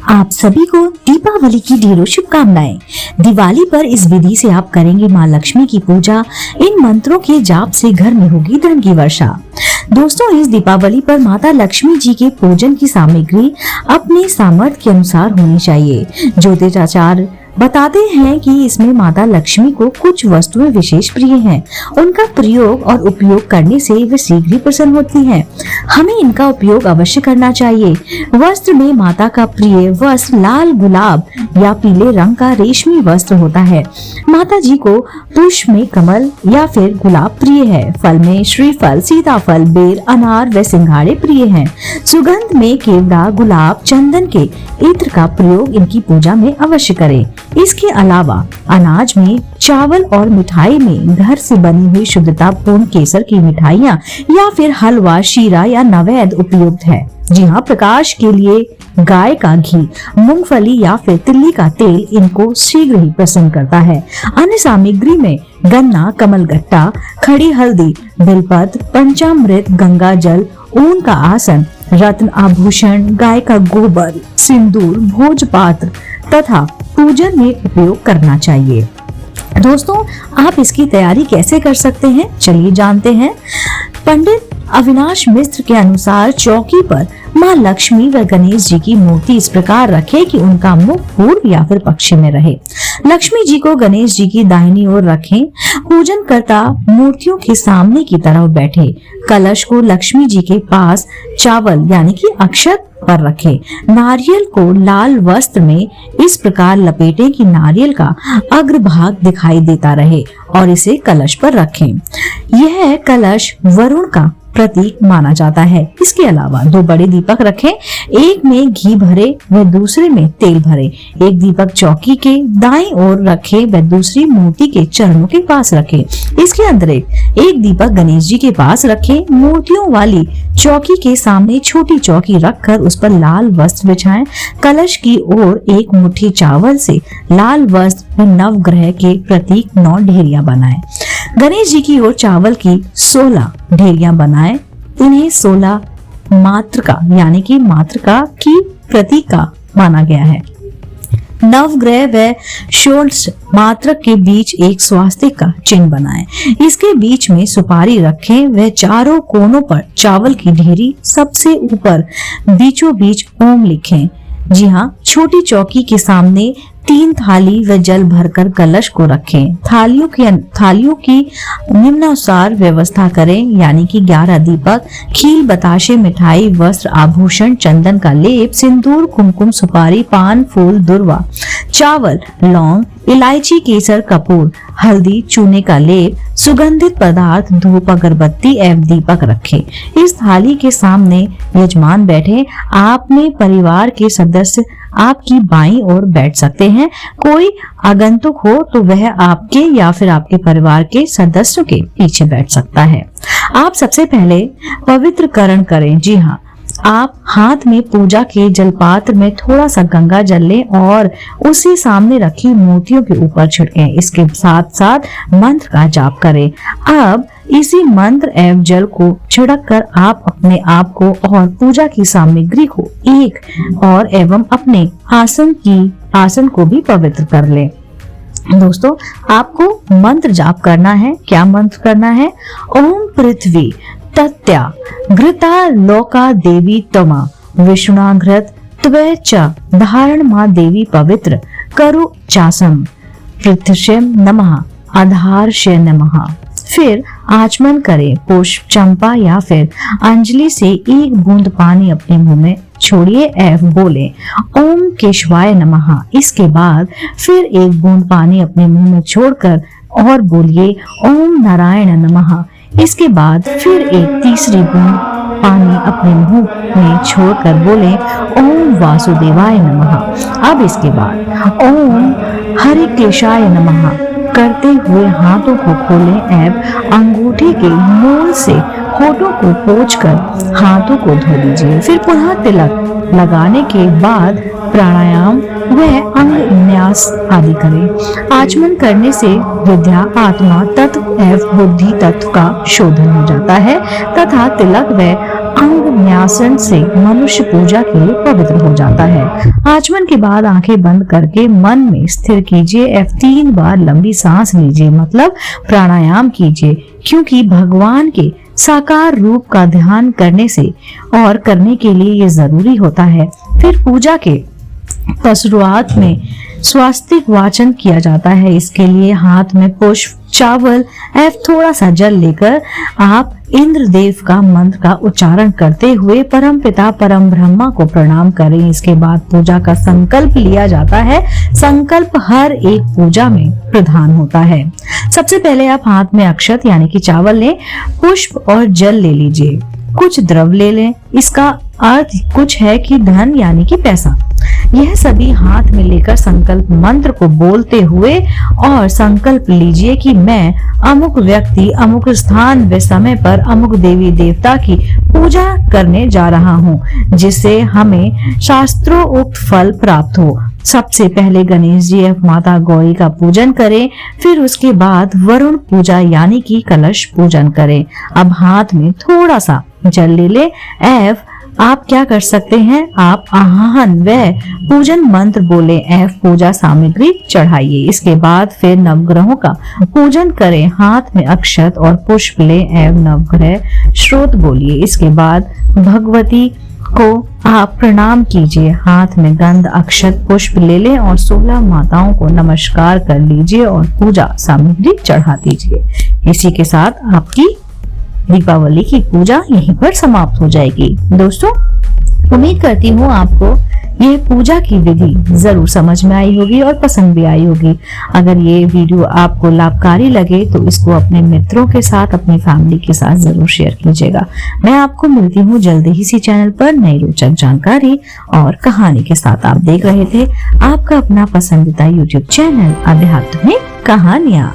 आप सभी को दीपावली की ढेरों शुभकामनाएं। दिवाली पर इस विधि से आप करेंगे माँ लक्ष्मी की पूजा। इन मंत्रों के जाप से घर में होगी धन की वर्षा। दोस्तों, इस दीपावली पर माता लक्ष्मी जी के पूजन की सामग्री अपने सामर्थ्य के अनुसार होनी चाहिए। ज्योतिषाचार्य बताते हैं कि इसमें माता लक्ष्मी को कुछ वस्तुएं विशेष प्रिय हैं। उनका प्रयोग और उपयोग करने से वे शीघ्र ही प्रसन्न होती हैं। हमें इनका उपयोग अवश्य करना चाहिए। वस्त्र में माता का प्रिय वस्त्र लाल गुलाब या पीले रंग का रेशमी वस्त्र होता है। माता जी को पुष्प में कमल या फिर गुलाब प्रिय है। फल में श्रीफल, सीताफल, बेर, अनार व सिंघाड़े प्रिय हैं। सुगंध में केवड़ा, गुलाब, चंदन के इत्र का प्रयोग इनकी पूजा में अवश्य करें। इसके अलावा अनाज में, चावल और मिठाई में घर से बनी हुई शुद्धता पूर्ण केसर की मिठाइयाँ या फिर हलवा, शीरा या नैवेद्य उपयुक्त है। जी हाँ, प्रकाश के लिए गाय का घी, मूंगफली या फिर तिल्ली का तेल इनको शीघ्र ही प्रसन्न करता है। अन्य सामग्री में गन्ना, कमलगट्टा, खड़ी हल्दी, बिलपत्र, पंचामृत, गंगा जल, ऊन का आसन, रत्न आभूषण, गाय का गोबर, सिंदूर, भोजपात्र तथा पूजन में उपयोग करना चाहिए। दोस्तों, आप इसकी तैयारी कैसे कर सकते हैं, चलिए जानते हैं। पंडित अविनाश मिश्र के अनुसार चौकी पर माँ लक्ष्मी व गणेश जी की मूर्ति इस प्रकार रखें कि उनका मुख पूर्व या फिर पश्चिम में रहे। लक्ष्मी जी को गणेश जी की दाहिनी ओर रखें। पूजन करता मूर्तियों के सामने की तरफ बैठे। कलश को लक्ष्मी जी के पास चावल यानी कि अक्षत पर रखें। नारियल को लाल वस्त्र में इस प्रकार लपेटें कि नारियल का अग्रभाग दिखाई देता रहे और इसे कलश पर रखें। यह कलश वरुण का प्रतीक माना जाता है। इसके अलावा 2 बड़े दीपक रखें। एक में घी भरे व दूसरे में तेल भरे। एक दीपक चौकी के दाईं ओर रखें व दूसरी मूर्ति के चरणों के पास रखें। इसके अंतरिक्त एक दीपक गणेश जी के पास रखें। मूर्तियों वाली चौकी के सामने छोटी चौकी रखकर उस पर लाल वस्त्र बिछाएं। कलश की ओर एक मुट्ठी चावल से लाल वस्त्र व नवग्रह के प्रतीक 9 ढेरियां बनाएं। गणेश जी की ओर चावल की 16 ढेरियां बनाएं। इन्हें 16 मातृका यानी कि मातृका की प्रतीक माना गया है। नवग्रह व षोडश मात्रक के बीच एक स्वास्तिक का चिन्ह बनाएं। इसके बीच में सुपारी रखें व चारों कोनों पर चावल की ढेरी सबसे ऊपर बीचों बीच ओम लिखें। जी हाँ, छोटी चौकी के सामने 3 थाली व जल भरकर कलश को रखें। थालियों की निम्नानुसार व्यवस्था करें, यानी कि 11 दीपक, खील, बताशे, मिठाई, वस्त्र, आभूषण, चंदन का लेप, सिंदूर, कुमकुम, सुपारी, पान, फूल, दुर्वा, चावल, लौंग, इलायची, केसर, कपूर, हल्दी, चूने का लेप, सुगंधित पदार्थ, धूप, अगरबत्ती एवं दीपक रखें। इस थाली के सामने यजमान बैठे। आपने परिवार के सदस्य आपकी बाईं ओर बैठ सकते हैं। कोई आगंतुक हो तो वह आपके या फिर आपके परिवार के सदस्यों के पीछे बैठ सकता है। आप सबसे पहले पवित्रकरण करें। जी हाँ, आप हाथ में पूजा के जलपात्र में थोड़ा सा गंगा जल लें और उसी सामने रखी मूर्तियों के ऊपर छिड़कें। इसके साथ साथ मंत्र का जाप करें। अब इसी मंत्र एवं जल को छिड़क कर आप अपने आप को और पूजा की सामग्री को एक और एवं अपने आसन को भी पवित्र कर लें। दोस्तों, आपको मंत्र जाप करना है। क्या मंत्र करना है? ओम पृथ्वी तत्या घृता लोका देवी तमा विष्णुघृत त्वे च धारण मां देवी पवित्र करु चासम पृथ्व्यम नमः आधारशय नमः। फिर आचमन करें। पुष्प, चंपा या फिर अंजलि से 1 बूंद पानी अपने मुंह में छोड़िए एवं बोले ओम केशवाय नमः। इसके बाद फिर 1 बूंद पानी अपने मुंह में छोड़कर और बोलिए ओम नारायण नमः। इसके बाद फिर एक तीसरी बूंद पानी अपने मुंह में छोड़कर बोले ओम वासुदेवाय नमः। अब इसके बाद ओम हरिकेशाय नमः करते हुए हाथों को खोलें एवं अंगूठे के मूल से होठों को पोंछकर हाथों को धो लीजिए। फिर पुनः तिलक लगाने के बाद प्राणायाम व अंग न्यास आदि करें। आचमन करने से विद्या, आत्मा तत्व एवं बुद्धि तत्व का शोधन हो जाता है तथा तिलक व अंग न्यासन से मनुष्य पूजा के लिए पवित्र हो जाता है। आचमन के बाद आंखें बंद करके मन में स्थिर कीजिए एवं 3 बार लंबी सांस लीजिए, मतलब प्राणायाम कीजिए, क्योंकि भगवान के साकार रूप का ध्यान करने से और करने के लिए ये जरूरी होता है। फिर पूजा के शुरुआत में स्वास्तिक वाचन किया जाता है। इसके लिए हाथ में पुष्प, चावल एवं थोड़ा सा जल लेकर आप इंद्र देव का मंत्र का उच्चारण करते हुए परम पिता परम ब्रह्मा को प्रणाम करें। इसके बाद पूजा का संकल्प लिया जाता है। संकल्प हर एक पूजा में प्रधान होता है। सबसे पहले आप हाथ में अक्षत यानी कि चावल लें, पुष्प और जल ले लीजिए, कुछ द्रव ले लें। इसका अर्थ कुछ है कि धन यानी कि पैसा। यह सभी हाथ में लेकर संकल्प मंत्र को बोलते हुए और संकल्प लीजिए कि मैं अमुक व्यक्ति, अमुक स्थान व समय पर अमुक देवी देवता की पूजा करने जा रहा हूँ, जिससे हमें शास्त्रोक्त फल प्राप्त हो। सबसे पहले गणेश जी एवं माता गौरी का पूजन करें, फिर उसके बाद वरुण पूजा यानी कि कलश पूजन करें। अब हाथ में थोड़ा सा जल ले ले एवं आप क्या कर सकते हैं, आप आह्वान व पूजन मंत्र बोले एवं पूजा सामग्री चढ़ाइए। इसके बाद फिर नवग्रहों का पूजन करें। हाथ में अक्षत और पुष्प ले एवं नवग्रह श्रोत बोलिए। इसके बाद भगवती को आप प्रणाम कीजिए। हाथ में गंध, अक्षत, पुष्प ले लें और 16 माताओं को नमस्कार कर लीजिए और पूजा सामग्री चढ़ा दीजिए। इसी के साथ आपकी दीपावली की पूजा यहीं पर समाप्त हो जाएगी। दोस्तों, उम्मीद करती हूँ आपको ये पूजा की विधि जरूर समझ में आई होगी और पसंद भी आई होगी। अगर ये वीडियो आपको लाभकारी लगे तो इसको अपने मित्रों के साथ, अपनी फैमिली के साथ जरूर शेयर कीजिएगा। मैं आपको मिलती हूँ जल्दी ही इसी चैनल पर नई रोचक जानकारी और कहानी के साथ। आप देख रहे थे आपका अपना पसंदीदा YouTube चैनल अध्यात्म में कहानियाँ।